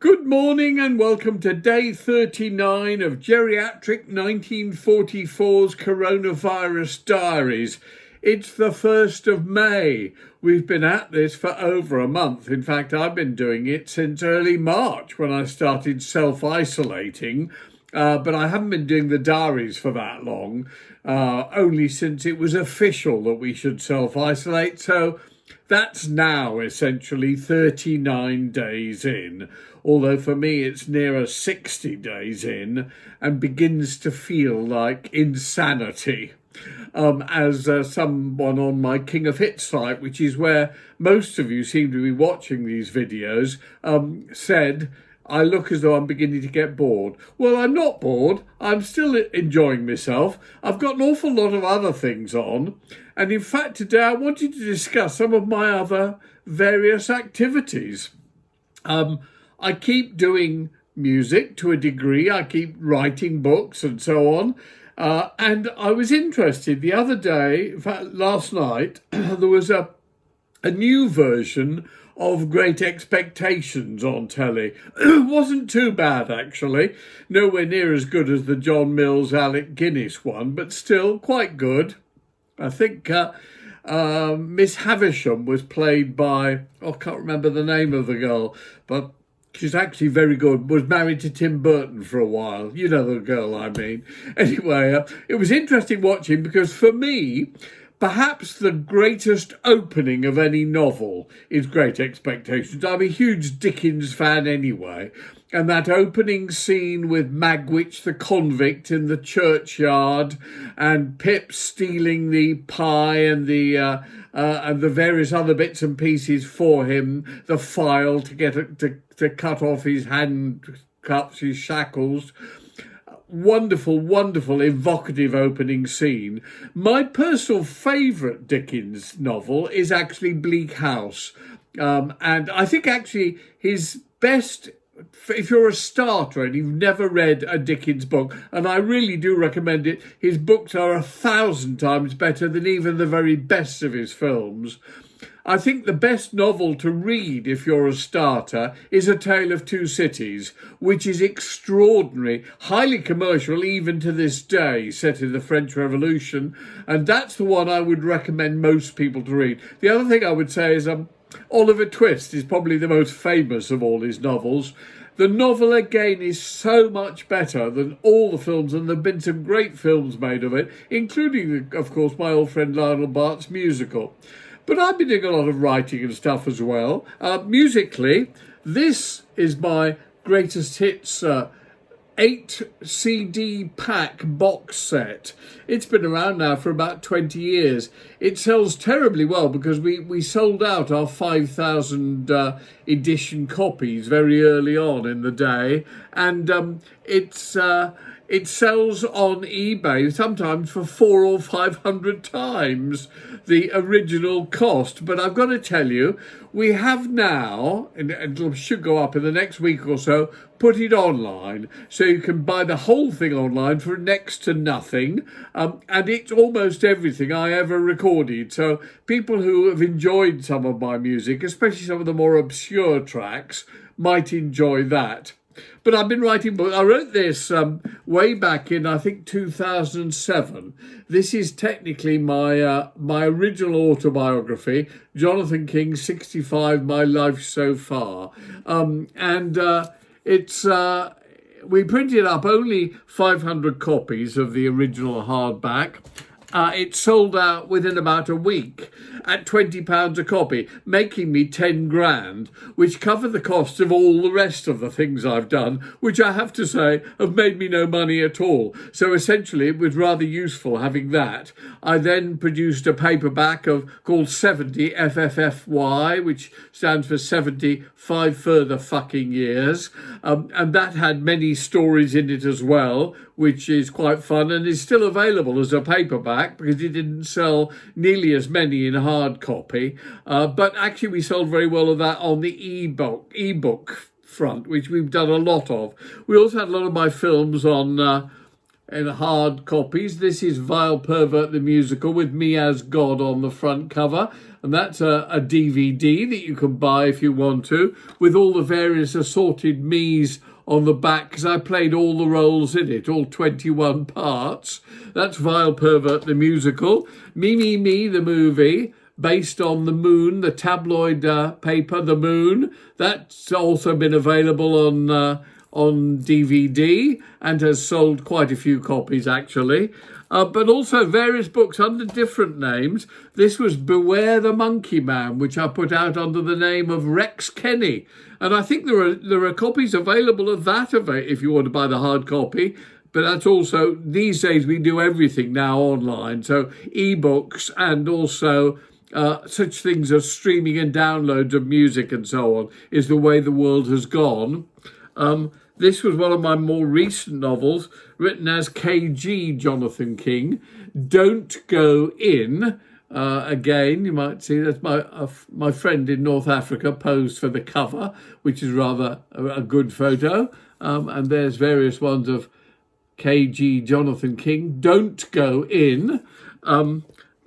Good morning and welcome to day 39 of Geriatric 1944's Coronavirus Diaries. It's the 1st of May. We've been at this for over a month. In fact, I've been doing it since early March when I started self-isolating. But I haven't been doing the diaries for that long, only since it was official that we should self-isolate. So that's now essentially 39 days in, although for me it's nearer 60 days in and begins to feel like insanity. As someone on my King of Hits site, which is where most of you seem to be watching these videos, said, I look as though I'm beginning to get bored. Well, I'm not bored. I'm still enjoying myself. I've got an awful lot of other things on. And in fact, today I wanted to discuss some of my other various activities. I keep doing music to a degree. I keep writing books and so on. And I was interested the other day, in fact, last night, there was a new version of Great Expectations on telly. It wasn't too bad, actually. Nowhere near as good as the John Mills, Alec Guinness one, but still quite good. I think Miss Havisham was played by, I can't remember the name of the girl, but she's actually very good, was married to Tim Burton for a while. You know the girl I mean. Anyway, it was interesting watching because for me, perhaps the greatest opening of any novel is Great Expectations. I'm a huge Dickens fan anyway. And that opening scene with Magwitch the convict in the churchyard and Pip stealing the pie and the various other bits and pieces for him, the file to get to cut off his handcuffs, his shackles. Wonderful, wonderful, evocative opening scene. My personal favourite Dickens novel is actually Bleak House. And I think actually his best, if you're a starter and you've never read a Dickens book, and I really do recommend it, his books are 1,000 times better than even the very best of his films. I think the best novel to read if you're a starter is A Tale of Two Cities, which is extraordinary, highly commercial even to this day, set in the French Revolution. And that's the one I would recommend most people to read. The other thing I would say is Oliver Twist is probably the most famous of all his novels. The novel, again, is so much better than all the films, and there have been some great films made of it, including, of course, my old friend Lionel Bart's musical. But I've been doing a lot of writing and stuff as well. Musically, this is my greatest hits 8 CD pack box set. It's been around now for about 20 years. It sells terribly well because we sold out our 5,000 edition copies very early on in the day. And it sells on eBay sometimes for 400 or 500 times the original cost. But I've got to tell you, we have now, and it should go up in the next week or so, put it online. So you can buy the whole thing online for next to nothing. And it's almost everything I ever recorded. So people who have enjoyed some of my music, especially some of the more obscure tracks, might enjoy that. But I've been writing books. I wrote this way back in, I think, 2007. This is technically my original autobiography, Jonathan King, 65, My Life So Far. We printed up only 500 copies of the original hardback. It sold out within about a week at £20 a copy, making me 10 grand, which covered the cost of all the rest of the things I've done, which I have to say have made me no money at all. So essentially it was rather useful having that. I then produced a paperback called 70 FFFY, which stands for 75 further fucking years. And that had many stories in it as well, which is quite fun and is still available as a paperback because it didn't sell nearly as many in hard copy. But actually we sold very well of that on the ebook front, which we've done a lot of. We also had a lot of my films on in hard copies. This is Vile Pervert the Musical with me as God on the front cover. And that's a DVD that you can buy if you want to, with all the various assorted me's on the back, because I played all the roles in it, all 21 parts. That's Vile Pervert the Musical. Me, the movie, based on The Moon, the tabloid paper, The Moon. That's also been available on DVD and has sold quite a few copies, actually. But also various books under different names. This was Beware the Monkey Man, which I put out under the name of Rex Kenny. And I think there are copies available of that if you want to buy the hard copy. But that's also, these days we do everything now online. So ebooks and also such things as streaming and downloads of music and so on is the way the world has gone. This was one of my more recent novels, written as K.G. Jonathan King. Don't Go In. Again, you might see that's my friend in North Africa posed for the cover, which is rather a good photo. And there's various ones of K.G. Jonathan King. Don't Go In.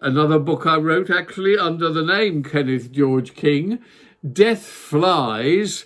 Another book I wrote, actually, under the name Kenneth George King. Death Flies,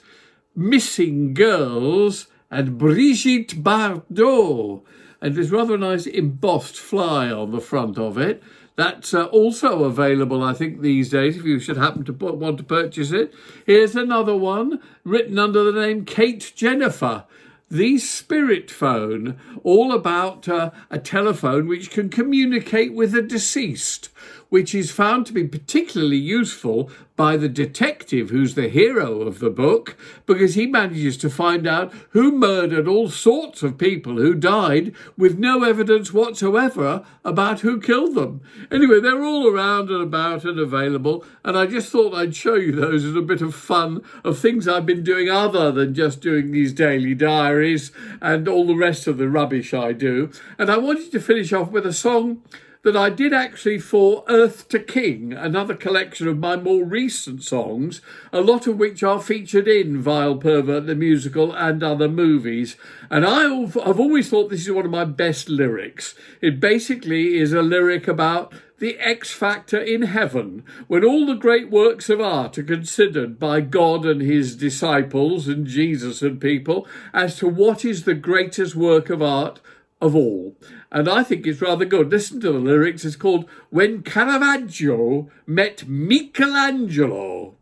Missing Girls, and Brigitte Bardot. And there's rather a nice embossed fly on the front of it. That's also available, I think, these days, if you should happen to want to purchase it. Here's another one, written under the name Kate Jennifer. The Spirit Phone, all about a telephone which can communicate with the deceased, which is found to be particularly useful by the detective who's the hero of the book, because he manages to find out who murdered all sorts of people who died with no evidence whatsoever about who killed them. Anyway, they're all around and about and available, and I just thought I'd show you those as a bit of fun of things I've been doing other than just doing these daily diaries and all the rest of the rubbish I do. And I wanted to finish off with a song that I did actually for Earth to King, another collection of my more recent songs, a lot of which are featured in Vile Pervert the Musical and other movies. And I've always thought this is one of my best lyrics. It basically is a lyric about the X Factor in heaven, when all the great works of art are considered by God and his disciples and Jesus and people as to what is the greatest work of art of all. And I think it's rather good. Listen to the lyrics. It's called When Caravaggio Met Michelangelo.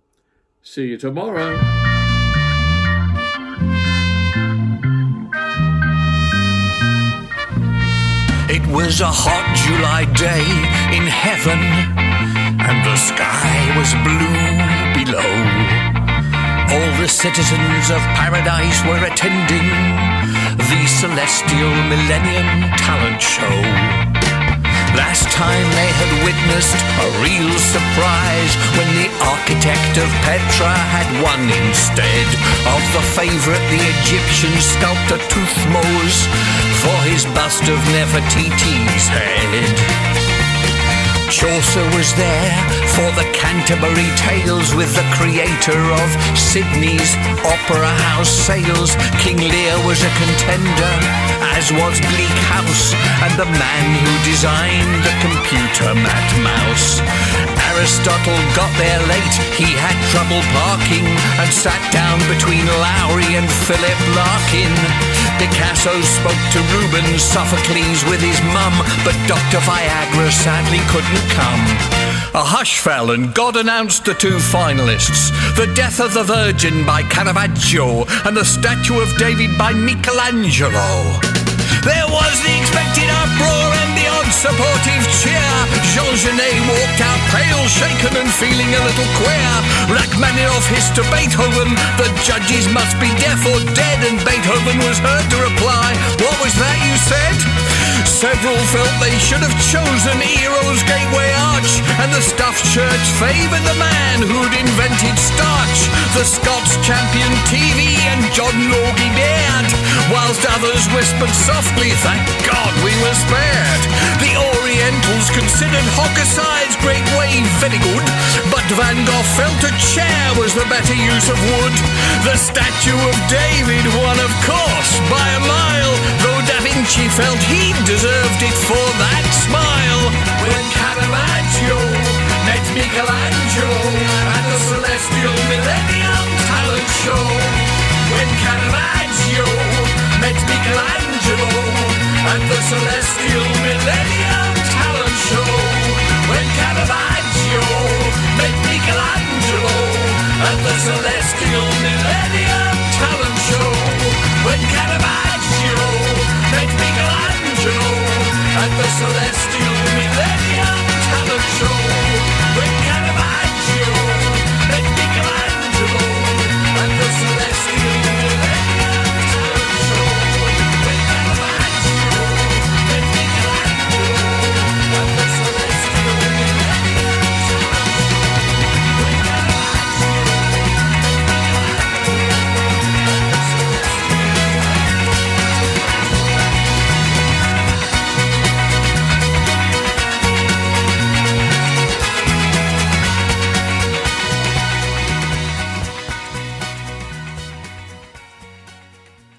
See you tomorrow. It was a hot July day in heaven, and the sky was blue below. All the citizens of paradise were attending the celestial millennium talent show. Last time they had witnessed a real surprise when the architect of Petra had won instead of the favourite, the Egyptian sculptor Tuthmose, for his bust of Nefertiti's head. Chaucer was there for the Canterbury Tales with the creator of Sydney's Opera House Sales. King Lear was a contender, as was Bleak House and the man who designed the computer Mad Mouse. Aristotle got there late, he had trouble parking and sat down between Lowry and Philip Larkin. Picasso spoke to Rubens, Sophocles with his mum, but Dr. Viagra sadly couldn't come. A hush fell and God announced the two finalists, The Death of the Virgin by Caravaggio and The Statue of David by Michelangelo. There was the expected uproar and the odd supportive cheer. Jean Genet walked out pale, shaken and feeling a little queer. Rachmaninoff hissed to Beethoven, the judges must be deaf or dead, and Beethoven was heard to reply, what was that you said? Several felt they should have chosen Heroes Gateway Arch, and the stuffed church favoured the man who'd invented starch. The Scots championed TV and John Logie dared, whilst others whispered softly, thank God we were spared. The Orientals considered Hockeside's Great Wave very good, but Van Gogh felt a chair was the better use of wood. The statue of David won, of course, by a mile, though Da Vinci she felt he deserved it for that smile. When Caravaggio met Michelangelo at the Celestial Millennium Talent Show. When Caravaggio met Michelangelo at the Celestial Millennium Talent Show. When Caravaggio met Michelangelo at the Celestial Millennium